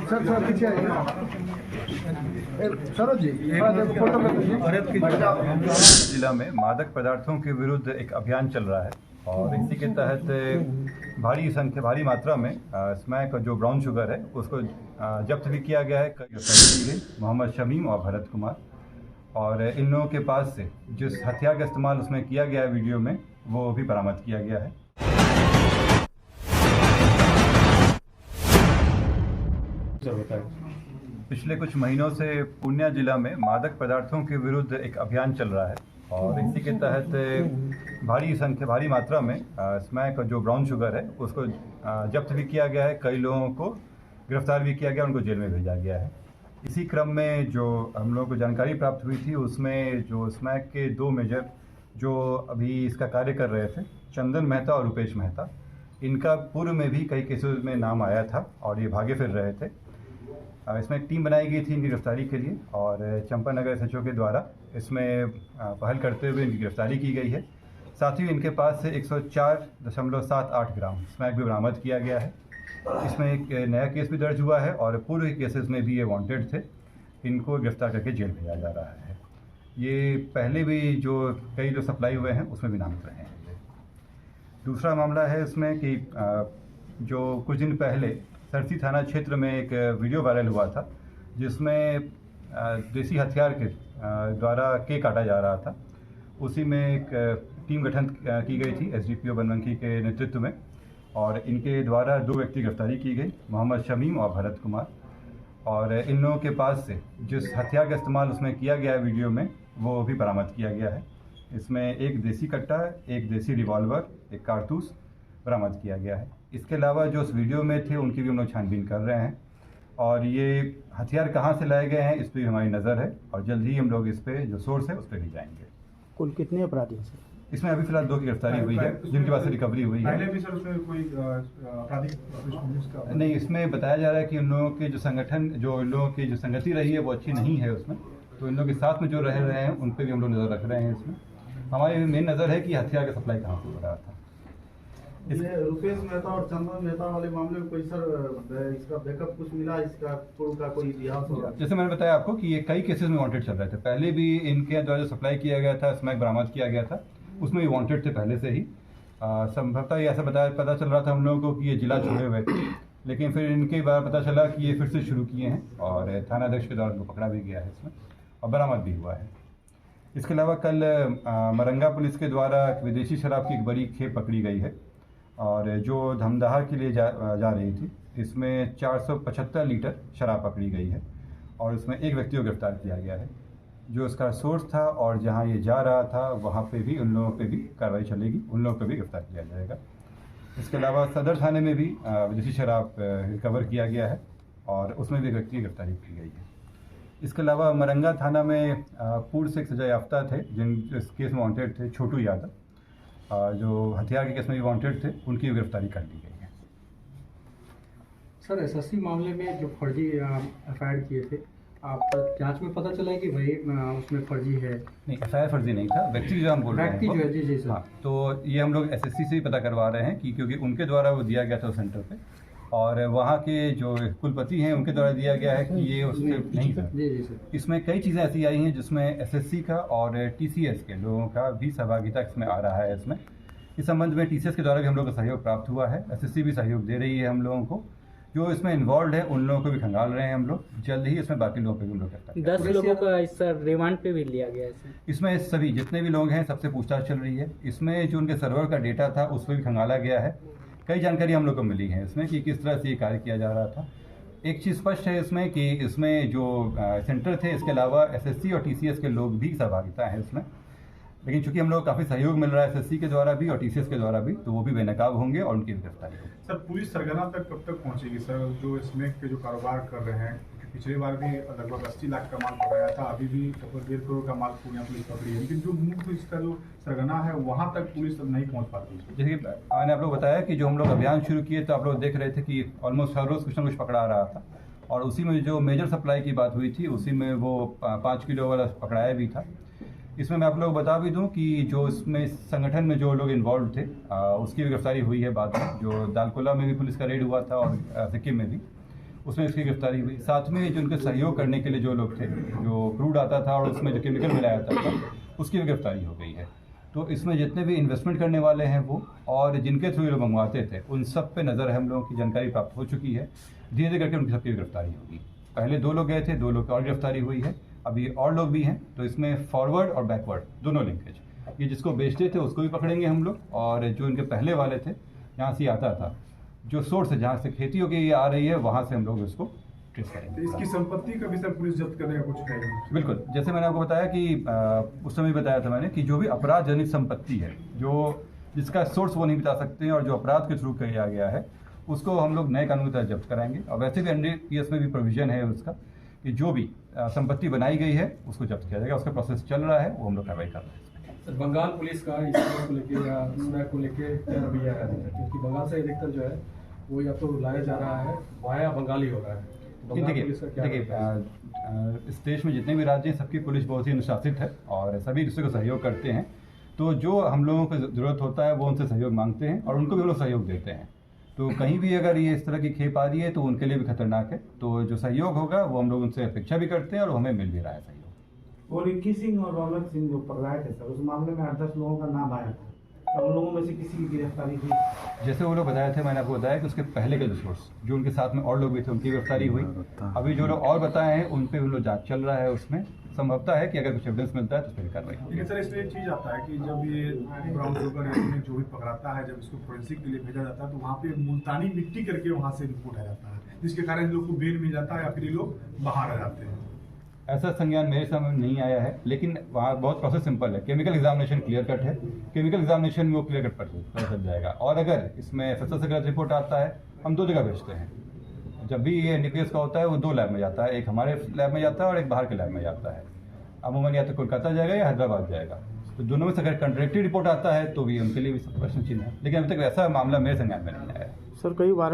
Sir पीछे आइए। Saroj ji photo जिला में मादक पदार्थों के विरुद्ध एक अभियान चल रहा है और इसी के तहत भारी मात्रा में स्मैक जो ब्राउन शुगर है उसको जब्त भी किया गया है। गिरफ्तारी की गई मोहम्मद शमीम और भरत कुमार, और इन लोगों के पास से जिस हथियार का इस्तेमाल उसमें किया गया है वीडियो में वो भी बरामद किया गया है। पिछले कुछ महीनों से पूर्णिया जिला में मादक पदार्थों के विरुद्ध एक अभियान चल रहा है और इसी के तहत भारी मात्रा में स्मैक जो ब्राउन शुगर है उसको जब्त भी किया गया है। कई लोगों को गिरफ्तार भी किया गया, उनको जेल में भेजा गया है। इसी क्रम में जो हम लोगों को जानकारी प्राप्त हुई थी उसमें जो स्मैक के दो मेजर जो अभी इसका कार्य कर रहे थे, चंदन मेहता और रुपेश मेहता, इनका पूर्व में भी कई केसेस में नाम आया था और ये भागे फिर रहे थे। इसमें एक टीम बनाई गई थी इनकी गिरफ्तारी के लिए और चंपानगर SHO के द्वारा इसमें पहल करते हुए इनकी गिरफ्तारी की गई है। साथ ही इनके पास से 104.78 ग्राम स्मैक भी बरामद किया गया है। इसमें एक नया केस भी दर्ज हुआ है और पूर्व केसेस में भी ये वांटेड थे। इनको गिरफ्तार करके जेल भेजा जा रहा है। ये पहले भी जो कई जो सप्लाई हुए हैं उसमें भी नामित रहे हैं। दूसरा मामला है इसमें कि जो कुछ दिन पहले सरसी थाना क्षेत्र में एक वीडियो वायरल हुआ था जिसमें देसी हथियार के द्वारा केक काटा जा रहा था। उसी में एक टीम गठन की गई थी SDPO बनवंकी के नेतृत्व में और इनके द्वारा दो व्यक्ति गिरफ्तारी की गई, मोहम्मद शमीम और भरत कुमार, और इन लोगों के पास से जिस हथियार का इस्तेमाल उसमें किया गया है वीडियो में वो भी बरामद किया गया है। इसमें एक देसी कट्टा, एक देसी रिवॉल्वर, एक कारतूस बरामद किया गया है। इसके अलावा जो उस वीडियो में थे उनकी भी हम लोग छानबीन कर रहे हैं और ये हथियार कहाँ से लाए गए हैं इस पर हमारी नज़र है और जल्द ही हम लोग इस पे जो सोर्स है उस पर भी जाएंगे। कुल कितने अपराधी हैं? इसमें अभी फिलहाल 2 की गिरफ्तारी हुई है जिनके पास से रिकवरी हुई है। पहले भी सर उसमें कोई आपराधिक नहीं, इसमें बताया जा रहा है कि उन लोगों के जो संगठन, जो इन लोगों की जो संगति रही है वो अच्छी नहीं है उसमें, तो इन लोगों के साथ में जो रह रहे हैं उन पर भी हम लोग नज़र रख रहे हैं। इसमें हमारी मेन नज़र है कि हथियार का सप्लाई कहाँ से हो रहा था। ये रुपेश मेहता और चंदन मेहता वाले मामले में कोई सर इसका बैकअप कुछ मिला, इसका पूर्व का कोई इतिहास होगा? जैसे मैंने बताया आपको कि ये कई केसेस में वांटेड चल रहे थे। पहले भी इनके द्वारा जो सप्लाई किया गया था, स्मैक बरामद किया गया था, उसमें भी वांटेड थे पहले से ही। संभवतः ये ऐसा पता चल रहा था हम लोगों को कि ये जिला छोड़े हुए थे, लेकिन फिर इनके बार पता चला कि ये फिर से शुरू किए हैं और थाना अध्यक्ष के द्वारा उनको पकड़ा भी गया है इसमें और बरामद भी हुआ है। इसके अलावा कल मरंगा पुलिस के द्वारा विदेशी शराब की एक बड़ी खेप पकड़ी गई है और जो धमदाहा के लिए जा रही थी। इसमें 475 लीटर शराब पकड़ी गई है और इसमें एक व्यक्ति को गिरफ्तार किया गया है। जो इसका सोर्स था और जहां ये जा रहा था वहां पे भी उन लोगों पे भी कार्रवाई चलेगी, उन लोगों पे भी गिरफ्तार किया जाएगा। इसके अलावा सदर थाने में भी विदेशी शराब रिकवर किया गया है और उसमें भी व्यक्ति की गिरफ्तारी की गई है। इसके अलावा मरंगा थाना में पूर्व से एक सजायाफ्ता थे जिन इस केस में वांटेड थे, छोटू यादव, जो हथियार के केस में भी वांटेड थे, उनकी गिरफ्तारी कर ली गई है। सर SSC मामले में जो फर्जी FIR किए थे, आप जांच में पता चला है कि भाई उसमें फर्जी है? नहीं, FIR फर्जी नहीं था, व्यक्ति जो हम बोल रहे हैं व्यक्ति जो है। जी सर। हाँ, तो ये हम लोग SSC से ही पता करवा रहे हैं कि क्योंकि उनके द्वारा वो दिया गया था उस सेंटर पे और वहाँ के जो कुलपति हैं उनके द्वारा दिया गया है कि ये उससे नहीं था। जी सर। इसमें कई चीज़ें ऐसी आई हैं जिसमें SSC का और TCS के लोगों का भी सहभागिता इसमें आ रहा है। इसमें इस संबंध में TCS के द्वारा भी हम लोग को सहयोग प्राप्त हुआ है। SSC भी सहयोग दे रही है हम लोगों को। जो इसमें इन्वॉल्व है उन लोगों को भी खंगाल रहे हैं हम लोग। जल्द ही इसमें बाकी लोगों पे भी हम लोग करते हैं। 10 लोगों का इस रिमांड पे भी लिया गया है। इसमें सभी जितने भी लोग हैं सबसे पूछताछ चल रही है। इसमें जो उनके सर्वर का डेटा था उस पर भी खंगाला गया है। कई जानकारी हम लोग को मिली है इसमें कि किस तरह से ये कार्य किया जा रहा था। एक चीज़ स्पष्ट है इसमें कि इसमें जो सेंटर थे इसके अलावा SSC और TCS के लोग भी सहभागिता है इसमें, लेकिन चूंकि हम लोग काफ़ी सहयोग मिल रहा है SSC के द्वारा भी और TCS के द्वारा भी, तो वो भी बेनकाब होंगे और उनकी गिरफ्तारी होगी। सर पुलिस सरगना तक कब तक पहुंचेगी सर, जो स्मैक के जो कारोबार कर रहे हैं? पिछली बार भी लगभग 80 लाख का माल पकड़ाया था, अभी भी लगभग 1.5 करोड़ का माल पूर्णिया पुलिस पकड़ी है, लेकिन जो मुख्य इसका जो सरगना है वहाँ तक पुलिस नहीं पहुँच पाती। जैसे कि मैंने आप लोग बताया कि जो हम लोग अभियान शुरू किए तो आप लोग देख रहे थे कि ऑलमोस्ट हर रोज़ कुछ ना कुछ पकड़ा रहा था और उसी में जो मेजर सप्लाई की बात हुई थी उसी में वो 5 किलो वाला पकड़ाया भी था। इसमें मैं आप लोग बता भी दूं कि जो इसमें संगठन में जो लोग इन्वॉल्व थे उसकी भी गिरफ्तारी हुई है बाद में। जो दालकोला में भी पुलिस का रेड हुआ था और सिक्किम में भी, उसमें इसकी गिरफ्तारी हुई। साथ में जो उनके सहयोग करने के लिए जो लोग थे, जो क्रूड आता था और उसमें जो केमिकल मिलाया जाता था, उसकी भी गिरफ्तारी हो गई है। तो इसमें जितने भी इन्वेस्टमेंट करने वाले हैं वो और जिनके थ्रू ये लोग मंगवाते थे, उन सब पे नज़र है, हम लोगों की जानकारी प्राप्त हो चुकी है। धीरे धीरे करके उनकी सबकी गिरफ्तारी होगी। पहले 2 लोग गए थे, 2 लोग की और गिरफ्तारी हुई है, अभी और लोग भी हैं। तो इसमें फॉरवर्ड और बैकवर्ड दोनों लिंकेज, ये जिसको बेचते थे उसको भी पकड़ेंगे हम लोग, और जो इनके पहले वाले थे जहाँ से आता था, जो सोर्स है जहाँ से खेती होगी ये आ रही है, वहाँ से हम लोग इसको ट्रेस करेंगे। तो इसकी संपत्ति का भी सर पुलिस जब्त करने का कुछ है? बिल्कुल, जैसे मैंने आपको बताया कि उस समय बताया था मैंने कि जो भी अपराध जनित संपत्ति है, जो जिसका सोर्स वो नहीं बता सकते हैं और जो अपराध के थ्रू किया गया है, उसको हम लोग नए कानून के तहत जब्त कराएंगे। और वैसे भी NDPS में भी प्रोविजन है उसका कि जो भी संपत्ति बनाई गई है उसको जब्त किया जाएगा। उसका प्रोसेस चल रहा है, वो हम लोग कार्रवाई कर रहे हैं। सर, बंगाल पुलिस का इस चीज़ को लेके या स्मैक को लेके क्या रवैया है? क्योंकि बंगाल से अधिकतर जो है वो या तो लाया जा रहा है वाया बंगाली हो रहा है। देखिए, इस देश में जितने भी राज्य हैं सबकी पुलिस बहुत ही अनुशासित है और सभी एक दूसरे को सहयोग करते हैं। तो जो हम लोगों को ज़रूरत होता है वो उनसे सहयोग मांगते हैं और उनको भी वो लोग सहयोग देते हैं। तो कहीं भी अगर ये इस तरह की खेप आ रही है तो उनके लिए भी खतरनाक है। तो जो सहयोग होगा वो हम लोग उनसे अपेक्षा भी करते हैं और हमें मिल भी रहा है सहयोग। और रिक्की सिंह और रौनक सिंह जो पकड़ाए थे सर, उस मामले में 8-10 लोगों का नाम आया था, उन लोगों में से किसी की गिरफ्तारी हुई? जैसे वो लोग बताए थे, मैंने आपको बताया कि उसके पहले के जो सोर्स जो उनके साथ में और लोग भी थे उनकी गिरफ्तारी हुई। अभी जो लोग और बताए हैं उन पे उन लोग जाँच चल रहा है। उसमें संभवतः है कि अगर कुछ एविडेंस मिलता है तो फिर कार्रवाई होगी। लेकिन सर इसमें एक चीज़ आता है कि जब ये ब्राउन शुगर इसमें जो भी पकड़ाता है, जब इसको फोरेंसिक के लिए भेजा जाता है तो वहाँ पे मुल्तानी मिट्टी करके वहाँ से रिपोर्ट आ जाता है, जिसके कारण इन लोग को बेल मिल जाता है या फिर ये लोग बाहर आ जाते हैं। ऐसा संज्ञान मेरे सामने नहीं आया है, लेकिन वहाँ बहुत प्रोसेस सिंपल है। केमिकल एग्जामिनेशन क्लियर कट है, केमिकल एग्जामिनेशन में वो क्लियर कट पता चल जाएगा। और अगर इसमें FSL से गलत रिपोर्ट आता है, हम 2 जगह भेजते हैं। जब भी ये NDPS का होता है वो 2 लैब में जाता है, एक हमारे लैब में जाता है और एक बाहर के लैब में जाता है। अमूमन या तो कोलकाता जाएगा या हैदराबाद जाएगा। तो दोनों में से अगर कंट्रैक्टिव रिपोर्ट आता है तो भी उनके लिए भी सब प्रश्न चिन्ह है, लेकिन अभी तक ऐसा मामला मेरे संज्ञान में नहीं आया है। सर, कई बार